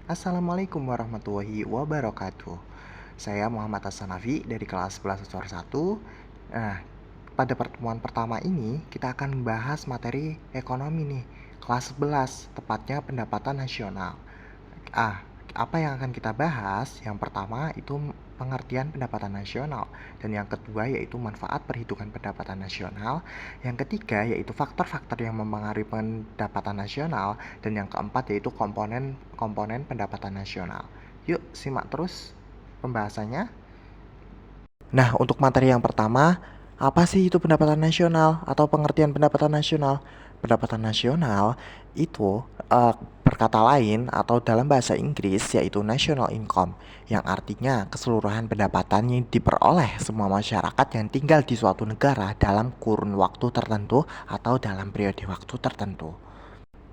Assalamualaikum warahmatullahi wabarakatuh. Saya Muhammad Hasanafi dari kelas 11 siswa 1. Nah, pada pertemuan pertama ini kita akan membahas materi ekonomi nih, kelas 11, tepatnya pendapatan nasional. Ah, apa yang akan kita bahas? Yang pertama itu pengertian pendapatan nasional, dan yang kedua yaitu manfaat perhitungan pendapatan nasional, yang ketiga yaitu faktor-faktor yang mempengaruhi pendapatan nasional, dan yang keempat yaitu komponen-komponen pendapatan nasional. Yuk, simak terus pembahasannya. Nah, untuk materi yang pertama, apa sih itu pendapatan nasional atau pengertian pendapatan nasional? Pendapatan nasional itu berkata lain atau dalam bahasa Inggris yaitu national income, yang artinya keseluruhan pendapatan yang diperoleh semua masyarakat yang tinggal di suatu negara dalam kurun waktu tertentu atau dalam periode waktu tertentu.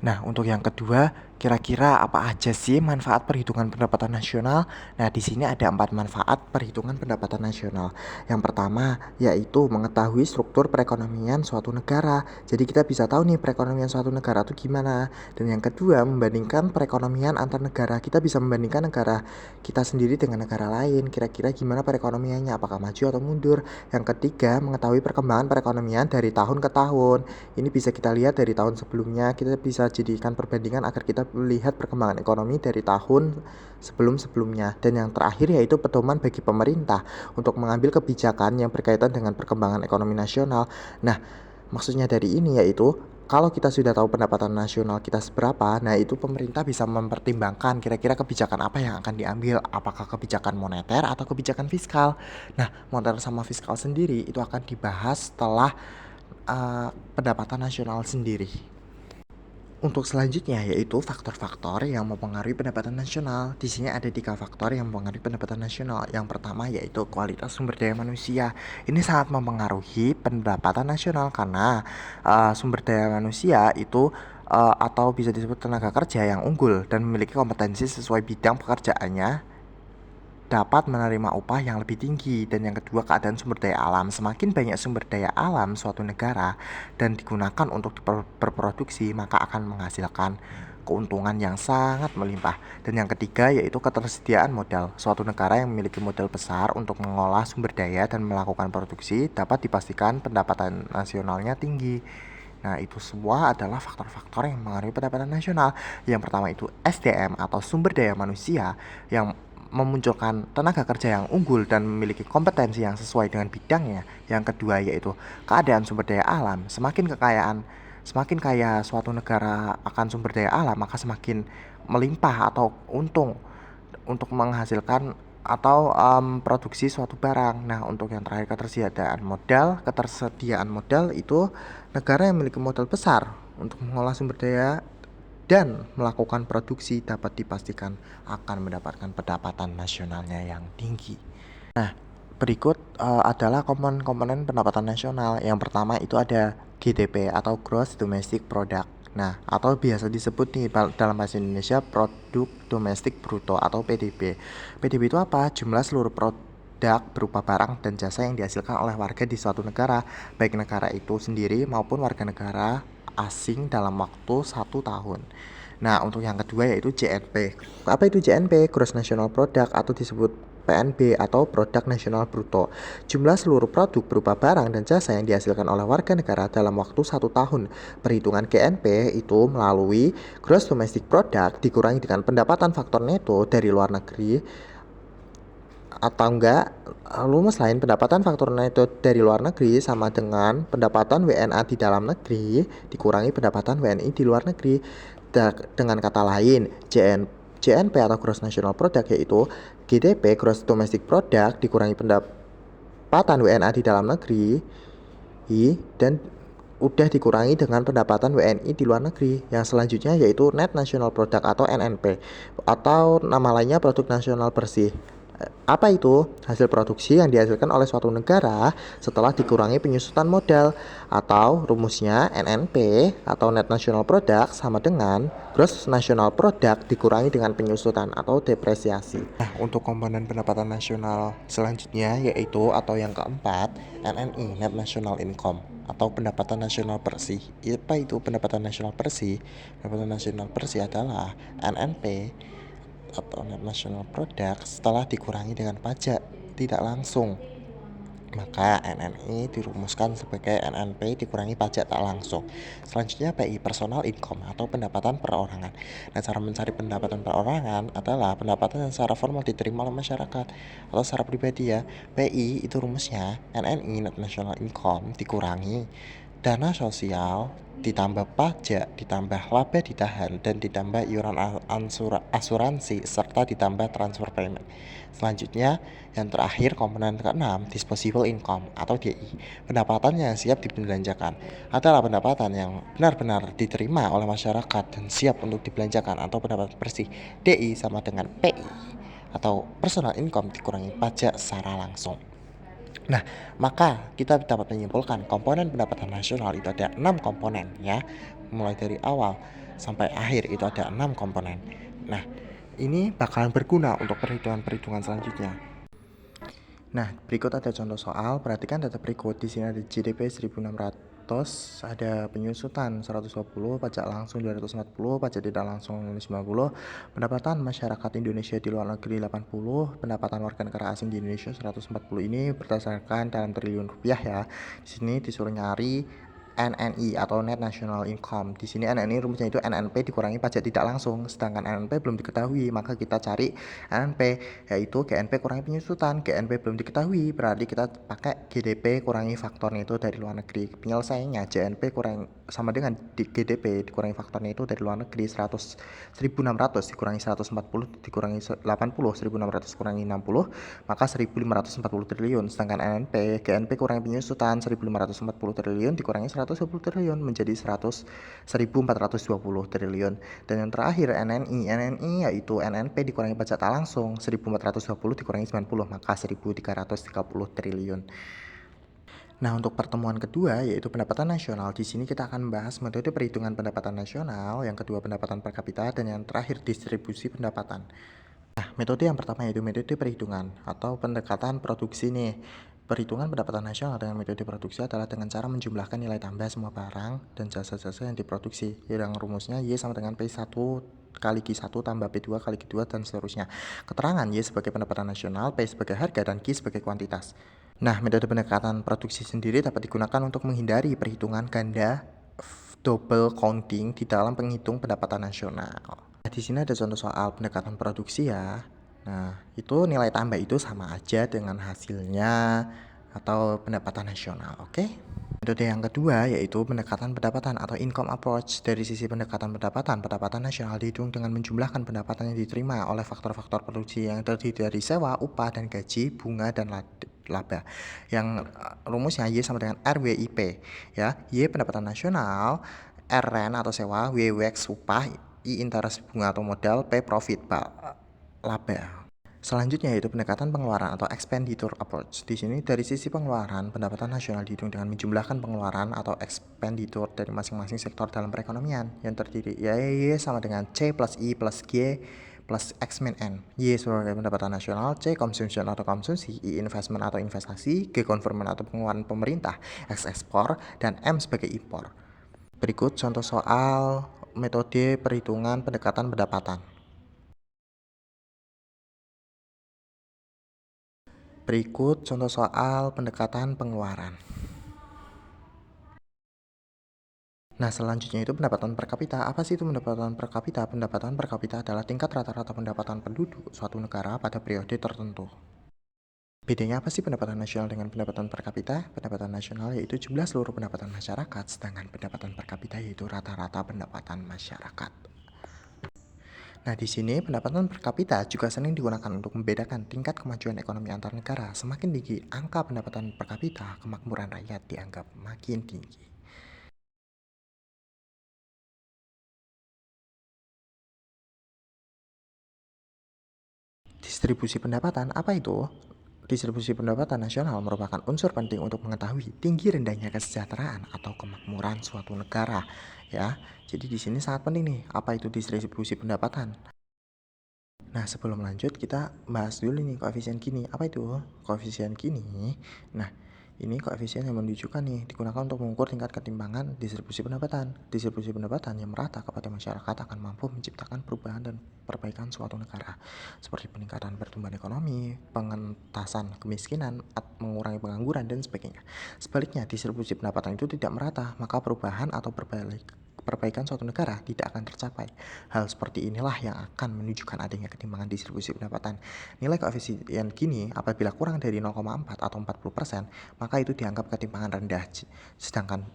Nah, untuk yang kedua, kira-kira apa aja sih manfaat perhitungan pendapatan nasional? Nah, di sini ada 4 manfaat perhitungan pendapatan nasional. Yang pertama, yaitu mengetahui struktur perekonomian suatu negara. Jadi kita bisa tahu nih perekonomian suatu negara itu gimana. Dan yang kedua, membandingkan perekonomian antar negara. Kita bisa membandingkan negara kita sendiri dengan negara lain. Kira-kira gimana perekonomiannya, apakah maju atau mundur. Yang ketiga, mengetahui perkembangan perekonomian dari tahun ke tahun. Ini bisa kita lihat dari tahun sebelumnya, kita bisa jadikan perbandingan agar kita melihat perkembangan ekonomi dari tahun sebelum-sebelumnya. Dan yang terakhir yaitu pedoman bagi pemerintah untuk mengambil kebijakan yang berkaitan dengan perkembangan ekonomi nasional. Nah, maksudnya dari ini yaitu kalau kita sudah tahu pendapatan nasional kita seberapa, nah itu pemerintah bisa mempertimbangkan kira-kira kebijakan apa yang akan diambil, apakah kebijakan moneter atau kebijakan fiskal. Nah, moneter sama fiskal sendiri itu akan dibahas setelah pendapatan nasional sendiri. Untuk selanjutnya yaitu faktor-faktor yang mempengaruhi pendapatan nasional. Di sini ada 3 faktor yang mempengaruhi pendapatan nasional. Yang pertama yaitu kualitas sumber daya manusia. Ini sangat mempengaruhi pendapatan nasional karena sumber daya manusia itu atau bisa disebut tenaga kerja yang unggul dan memiliki kompetensi sesuai bidang pekerjaannya dapat menerima upah yang lebih tinggi. Dan yang kedua, keadaan sumber daya alam. Semakin banyak sumber daya alam suatu negara dan digunakan untuk berproduksi, maka akan menghasilkan keuntungan yang sangat melimpah. Dan yang ketiga yaitu ketersediaan modal. Suatu negara yang memiliki modal besar untuk mengolah sumber daya dan melakukan produksi dapat dipastikan pendapatan nasionalnya tinggi. Nah, itu semua adalah faktor-faktor yang mempengaruhi pendapatan nasional. Yang pertama itu SDM atau sumber daya manusia yang memunculkan tenaga kerja yang unggul dan memiliki kompetensi yang sesuai dengan bidangnya. Yang kedua yaitu keadaan sumber daya alam. Semakin kaya suatu negara akan sumber daya alam, maka semakin melimpah atau untung untuk menghasilkan atau produksi suatu barang. Nah, untuk yang terakhir ketersediaan modal itu negara yang memiliki modal besar untuk mengolah sumber daya dan melakukan produksi dapat dipastikan akan mendapatkan pendapatan nasionalnya yang tinggi. Nah, berikut adalah komponen-komponen pendapatan nasional. Yang pertama itu ada GDP atau Gross Domestic Product. Nah, atau biasa disebut nih dalam bahasa Indonesia Produk Domestik Bruto atau PDB. PDB itu apa? Jumlah seluruh produk berupa barang dan jasa yang dihasilkan oleh warga di suatu negara, baik negara itu sendiri maupun warga negara asing dalam waktu 1 tahun. Nah, untuk yang kedua yaitu JNP. Apa itu JNP? Gross National Product atau disebut PNB atau Produk Nasional Bruto. Jumlah seluruh produk berupa barang dan jasa yang dihasilkan oleh warga negara dalam waktu 1 tahun. Perhitungan GNP itu melalui Gross Domestic Product dikurangi dengan pendapatan faktor neto dari luar negeri atau enggak rumus lain, pendapatan faktor neto dari luar negeri sama dengan pendapatan WNA di dalam negeri dikurangi pendapatan WNI di luar negeri. Dengan kata lain, JNP atau Gross National Product yaitu GDP Gross Domestic Product dikurangi pendapatan WNA di dalam negeri dan udah dikurangi dengan pendapatan WNI di luar negeri. Yang selanjutnya yaitu Net National Product atau NNP atau nama lainnya produk nasional bersih. Apa itu? Hasil produksi yang dihasilkan oleh suatu negara setelah dikurangi penyusutan modal, atau rumusnya NNP atau Net National Product sama dengan Gross National Product dikurangi dengan penyusutan atau depresiasi. Nah, untuk komponen pendapatan nasional selanjutnya yaitu atau yang keempat, NNI, Net National Income atau pendapatan nasional bersih. Apa itu pendapatan nasional bersih? Pendapatan nasional bersih adalah NNP atau net national product setelah dikurangi dengan pajak tidak langsung. Maka NNI dirumuskan sebagai NNP dikurangi pajak tak langsung. Selanjutnya PI, personal income atau pendapatan perorangan. Nah, cara mencari pendapatan perorangan adalah pendapatan yang secara formal diterima oleh masyarakat atau secara pribadi ya. PI itu rumusnya NNI, net national income, dikurangi dana sosial, ditambah pajak, ditambah laba ditahan, dan ditambah iuran asuransi, serta ditambah transfer payment. Selanjutnya, yang terakhir komponen ke-6, disposable income atau DI. Pendapatan yang siap dibelanjakan adalah pendapatan yang benar-benar diterima oleh masyarakat dan siap untuk dibelanjakan atau pendapatan bersih. DI sama dengan PI atau personal income dikurangi pajak secara langsung. Nah, maka kita dapat menyimpulkan komponen pendapatan nasional itu ada 6 komponen ya. Mulai dari awal sampai akhir itu ada 6 komponen. Nah, ini bakalan berguna untuk perhitungan-perhitungan selanjutnya. Nah, berikut ada contoh soal. Perhatikan data berikut. Di sini ada GDP 1.600, ada penyusutan 120, pajak langsung 240, pajak tidak langsung 90, pendapatan masyarakat Indonesia di luar negeri 80, pendapatan warga negara asing di Indonesia 140. Ini berdasarkan dalam triliun rupiah ya. Di sini disuruh nyari NNI atau Net National Income. Di sini NNI rumusnya itu NNP dikurangi pajak tidak langsung, sedangkan NNP belum diketahui, maka kita cari NNP yaitu GNP kurangi penyusutan. GNP belum diketahui, berarti kita pakai GDP kurangi faktornya itu dari luar negeri. Penyelesaiannya GNP kurang sama dengan GDP dikurangi faktornya itu dari luar negeri 1.600 dikurangi 140 dikurangi 80, 1.600 kurangi 60, maka 1.540 triliun. Sedangkan NNP GNP kurangi penyusutan 1.540 triliun dikurangi 120 triliun menjadi 1.420 triliun. Dan yang terakhir NNI yaitu NNP dikurangi pajak tak langsung 1.420 dikurangi 90, maka 1.330 triliun. Nah, untuk pertemuan kedua yaitu pendapatan nasional. Di sini kita akan membahas metode perhitungan pendapatan nasional, yang kedua pendapatan per kapita, dan yang terakhir distribusi pendapatan. Nah, metode yang pertama yaitu metode perhitungan atau pendekatan produksi nih. Perhitungan pendapatan nasional dengan metode produksi adalah dengan cara menjumlahkan nilai tambah semua barang dan jasa-jasa yang diproduksi. Yang rumusnya Y sama dengan P1 kali Q1 tambah P2 kali Q2 dan seterusnya. Keterangan Y sebagai pendapatan nasional, P sebagai harga, dan Q sebagai kuantitas. Nah, metode pendekatan produksi sendiri dapat digunakan untuk menghindari perhitungan ganda double counting di dalam penghitung pendapatan nasional. Nah, di sini ada contoh soal pendekatan produksi ya. Nah, itu nilai tambah itu sama aja dengan hasilnya atau pendapatan nasional, oke? Metode yang kedua yaitu pendekatan pendapatan atau income approach. Dari sisi pendekatan pendapatan nasional dihitung dengan menjumlahkan pendapatan yang diterima oleh faktor-faktor produksi yang terdiri dari sewa, upah, dan gaji, bunga, dan laba. Yang rumusnya Y sama dengan RWIP ya. Y pendapatan nasional, R rent atau sewa, W wax upah, I interest bunga atau modal, P profit laba. Selanjutnya yaitu pendekatan pengeluaran atau expenditure approach. Di sini dari sisi pengeluaran, pendapatan nasional dihitung dengan menjumlahkan pengeluaran atau expenditure dari masing-masing sektor dalam perekonomian yang terdiri Y sama dengan C plus I plus G plus X min N. Y sebagai pendapatan nasional, C consumption atau konsumsi, I investment atau investasi, G government atau pengeluaran pemerintah, X ekspor, dan M sebagai impor. Berikut contoh soal metode perhitungan pendekatan pendapatan. Berikut contoh soal pendekatan pengeluaran. Nah, selanjutnya itu pendapatan per kapita. Apa sih itu pendapatan per kapita? Pendapatan per kapita adalah tingkat rata-rata pendapatan penduduk suatu negara pada periode tertentu. Bedanya apa sih pendapatan nasional dengan pendapatan per kapita? Pendapatan nasional yaitu jumlah seluruh pendapatan masyarakat, sedangkan pendapatan per kapita yaitu rata-rata pendapatan masyarakat. Nah, di sini pendapatan per kapita juga sering digunakan untuk membedakan tingkat kemajuan ekonomi antar negara. Semakin tinggi angka pendapatan per kapita, kemakmuran rakyat dianggap makin tinggi. Distribusi pendapatan apa itu? Distribusi pendapatan nasional merupakan unsur penting untuk mengetahui tinggi rendahnya kesejahteraan atau kemakmuran suatu negara, ya. Jadi di sini sangat penting nih, apa itu distribusi pendapatan? Nah, sebelum lanjut kita bahas dulu nih koefisien Gini. Apa itu koefisien Gini? Nah, Ini koefisien yang menunjukkan nih digunakan untuk mengukur tingkat ketimpangan distribusi pendapatan. Distribusi pendapatan yang merata kepada masyarakat akan mampu menciptakan perubahan dan perbaikan suatu negara, seperti peningkatan pertumbuhan ekonomi, pengentasan kemiskinan, mengurangi pengangguran, dan sebagainya. Sebaliknya, distribusi pendapatan itu tidak merata, maka perubahan atau perbaikan suatu negara tidak akan tercapai. Hal seperti inilah yang akan menunjukkan adanya ketimpangan distribusi pendapatan. Nilai koefisien gini apabila kurang dari 0,4 atau 40%, maka itu dianggap ketimpangan rendah. Sedangkan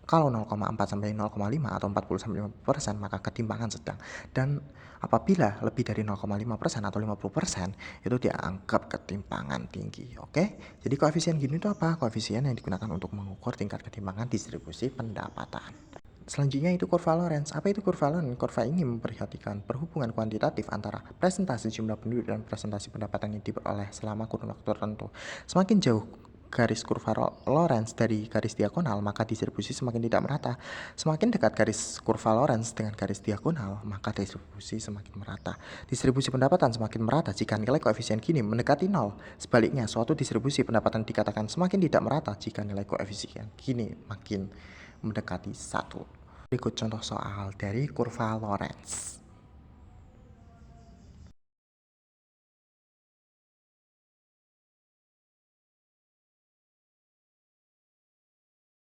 kalau 0,4 sampai 0,5 atau 40 sampai 50%, maka ketimpangan sedang. Dan apabila lebih dari 0,5% atau 50%, itu dianggap ketimpangan tinggi. Oke? Jadi koefisien gini itu apa? Koefisien yang digunakan untuk mengukur tingkat ketimpangan distribusi pendapatan. Selanjutnya itu kurva Lorenz. Apa itu kurva Lorenz? Kurva ini memperhatikan perhubungan kuantitatif antara presentasi jumlah penduduk dan presentasi pendapatan yang diperoleh selama kurun waktu tertentu. Semakin jauh garis kurva Lorenz dari garis diagonal, maka distribusi semakin tidak merata. Semakin dekat garis kurva Lorenz dengan garis diagonal, maka distribusi semakin merata. Distribusi pendapatan semakin merata jika nilai koefisien gini mendekati 0. Sebaliknya, suatu distribusi pendapatan dikatakan semakin tidak merata jika nilai koefisien gini makin mendekati 1. Berikut contoh soal dari kurva Lorenz.